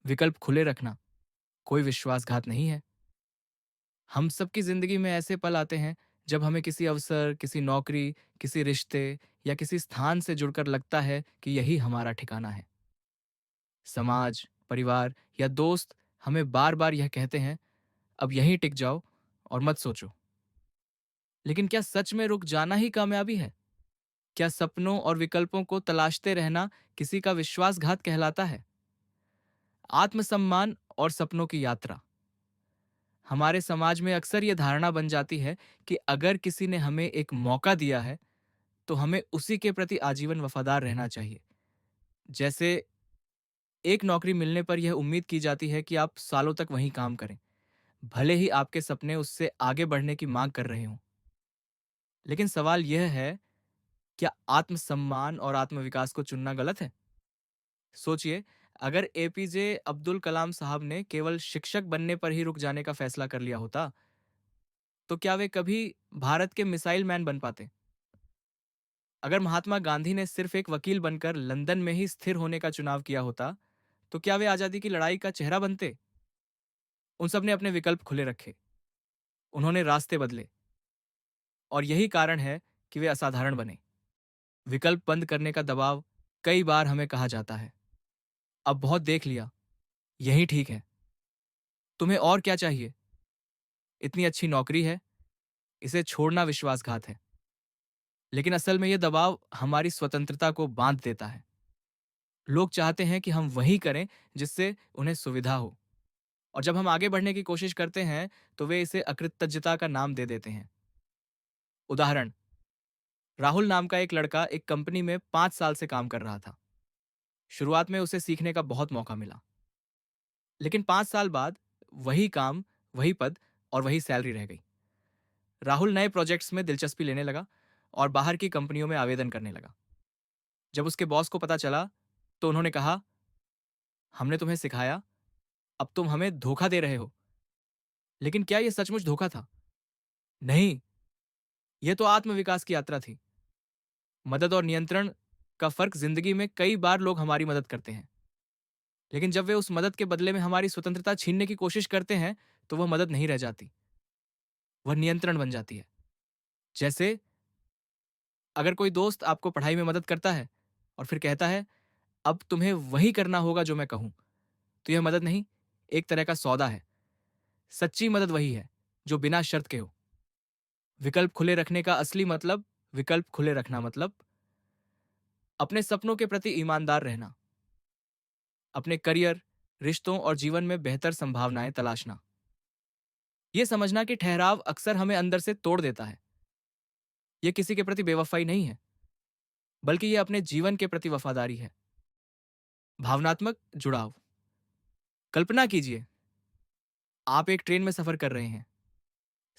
विकल्प खुले रखना कोई विश्वासघात नहीं है। हम सबकी जिंदगी में ऐसे पल आते हैं जब हमें किसी अवसर, किसी नौकरी, किसी रिश्ते या किसी स्थान से जुड़कर लगता है कि यही हमारा ठिकाना है। समाज, परिवार या दोस्त हमें बार बार यह कहते हैं, अब यहीं टिक जाओ और मत सोचो। लेकिन क्या सच में रुक जाना ही कामयाबी है? क्या सपनों और विकल्पों को तलाशते रहना किसी का विश्वासघात कहलाता है? आत्मसम्मान और सपनों की यात्रा। हमारे समाज में अक्सर यह धारणा बन जाती है कि अगर किसी ने हमें एक मौका दिया है तो हमें उसी के प्रति आजीवन वफादार रहना चाहिए। जैसे एक नौकरी मिलने पर यह उम्मीद की जाती है कि आप सालों तक वहीं काम करें, भले ही आपके सपने उससे आगे बढ़ने की मांग कर रहे हों। लेकिन सवाल यह है, क्या आत्मसम्मान और आत्मविकास को चुनना गलत है? सोचिए, अगर एपीजे अब्दुल कलाम साहब ने केवल शिक्षक बनने पर ही रुक जाने का फैसला कर लिया होता, तो क्या वे कभी भारत के मिसाइल मैन बन पाते? अगर महात्मा गांधी ने सिर्फ एक वकील बनकर लंदन में ही स्थिर होने का चुनाव किया होता, तो क्या वे आजादी की लड़ाई का चेहरा बनते? उन सब ने अपने विकल्प खुले रखे, उन्होंने रास्ते बदले, और यही कारण है कि वे असाधारण बने। विकल्प बंद करने का दबाव। कई बार हमें कहा जाता है, अब बहुत देख लिया, यही ठीक है, तुम्हें और क्या चाहिए? इतनी अच्छी नौकरी है, इसे छोड़ना विश्वासघात है। लेकिन असल में यह दबाव हमारी स्वतंत्रता को बांध देता है। लोग चाहते हैं कि हम वही करें जिससे उन्हें सुविधा हो, और जब हम आगे बढ़ने की कोशिश करते हैं तो वे इसे अकृतज्ञता का नाम दे देते हैं। उदाहरण, राहुल नाम का एक लड़का एक कंपनी में 5 साल से काम कर रहा था। शुरुआत में उसे सीखने का बहुत मौका मिला, लेकिन 5 साल बाद वही काम, वही पद और वही सैलरी रह गई। राहुल नए प्रोजेक्ट्स में दिलचस्पी लेने लगा और बाहर की कंपनियों में आवेदन करने लगा। जब उसके बॉस को पता चला तो उन्होंने कहा, हमने तुम्हें सिखाया, अब तुम हमें धोखा दे रहे हो। लेकिन क्या यह सचमुच धोखा था? नहीं, यह तो आत्मविकास की यात्रा थी। मदद और नियंत्रण का फर्क। जिंदगी में कई बार लोग हमारी मदद करते हैं, लेकिन जब वे उस मदद के बदले में हमारी स्वतंत्रता छीनने की कोशिश करते हैं तो वह मदद नहीं रह जाती, वह नियंत्रण बन जाती है। जैसे अगर कोई दोस्त आपको पढ़ाई में मदद करता है और फिर कहता है, अब तुम्हें वही करना होगा जो मैं कहूं, तो यह मदद नहीं, एक तरह का सौदा है। सच्ची मदद वही है जो बिना शर्त के हो। विकल्प खुले रखने का असली मतलब, विकल्प खुले रखना मतलब अपने सपनों के प्रति ईमानदार रहना, अपने करियर, रिश्तों और जीवन में बेहतर संभावनाएं तलाशना। यह समझना कि ठहराव अक्सर हमें अंदर से तोड़ देता है। यह किसी के प्रति बेवफाई नहीं है, बल्कि यह अपने जीवन के प्रति वफादारी है। भावनात्मक जुड़ाव। कल्पना कीजिए, आप एक ट्रेन में सफर कर रहे हैं।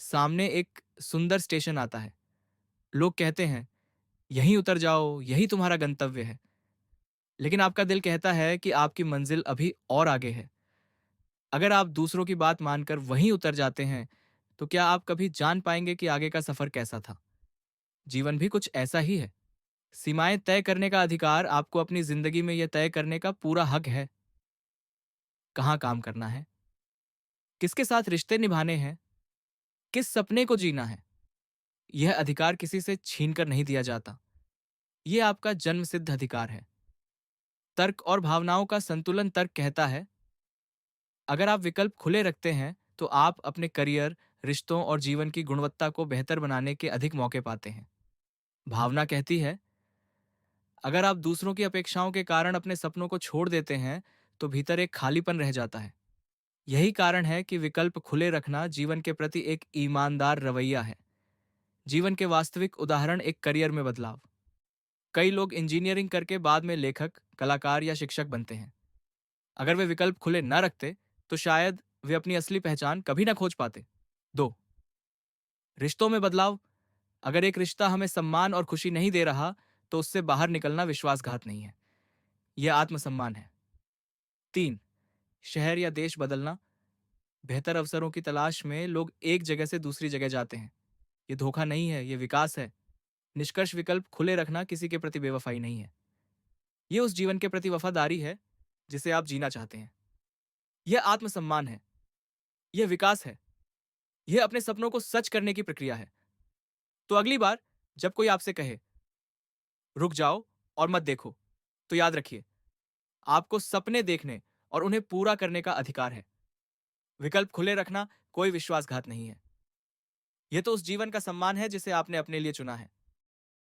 सामने एक सुंदर स्टेशन आता है। लोग कहते हैं, यहीं उतर जाओ, यही तुम्हारा गंतव्य है। लेकिन आपका दिल कहता है कि आपकी मंजिल अभी और आगे है। अगर आप दूसरों की बात मानकर वहीं उतर जाते हैं, तो क्या आप कभी जान पाएंगे कि आगे का सफर कैसा था? जीवन भी कुछ ऐसा ही है। सीमाएं तय करने का अधिकार आपको अपनी जिंदगी में यह तय करने का पूरा हक है। कहाँ काम करना है, किसके साथ रिश्ते निभाने हैं, किस सपने को जीना है, यह अधिकार किसी से छीन कर नहीं दिया जाता। यह आपका जन्मसिद्ध अधिकार है। तर्क और भावनाओं का संतुलन। तर्क कहता है, अगर आप विकल्प खुले रखते हैं तो आप अपने करियर, रिश्तों और जीवन की गुणवत्ता को बेहतर बनाने के अधिक मौके पाते हैं। भावना कहती है, अगर आप दूसरों की अपेक्षाओं के कारण अपने सपनों को छोड़ देते हैं तो भीतर एक खालीपन रह जाता है। यही कारण है कि विकल्प खुले रखना जीवन के प्रति एक ईमानदार रवैया है। जीवन के वास्तविक उदाहरण, एक करियर में बदलाव। कई लोग इंजीनियरिंग करके बाद में लेखक, कलाकार या शिक्षक बनते हैं। अगर वे विकल्प खुले न रखते तो शायद वे अपनी असली पहचान कभी न खोज पाते। 2. रिश्तों में बदलाव। अगर एक रिश्ता हमें सम्मान और खुशी नहीं दे रहा तो उससे बाहर निकलना विश्वासघात नहीं है, यह आत्मसम्मान है। 3. शहर या देश बदलना। बेहतर अवसरों की तलाश में लोग एक जगह से दूसरी जगह जाते हैं। यह धोखा नहीं है, यह विकास है। निष्कर्ष, विकल्प खुले रखना किसी के प्रति बेवफाई नहीं है, यह उस जीवन के प्रति वफादारी है जिसे आप जीना चाहते हैं। यह आत्मसम्मान है, यह विकास है, यह अपने सपनों को सच करने की प्रक्रिया है। तो अगली बार जब कोई आपसे कहे, रुक जाओ और मत देखो, तो याद रखिए, आपको सपने देखने और उन्हें पूरा करने का अधिकार है। विकल्प खुले रखना कोई विश्वासघात नहीं है। यह तो उस जीवन का सम्मान है जिसे आपने अपने लिए चुना है।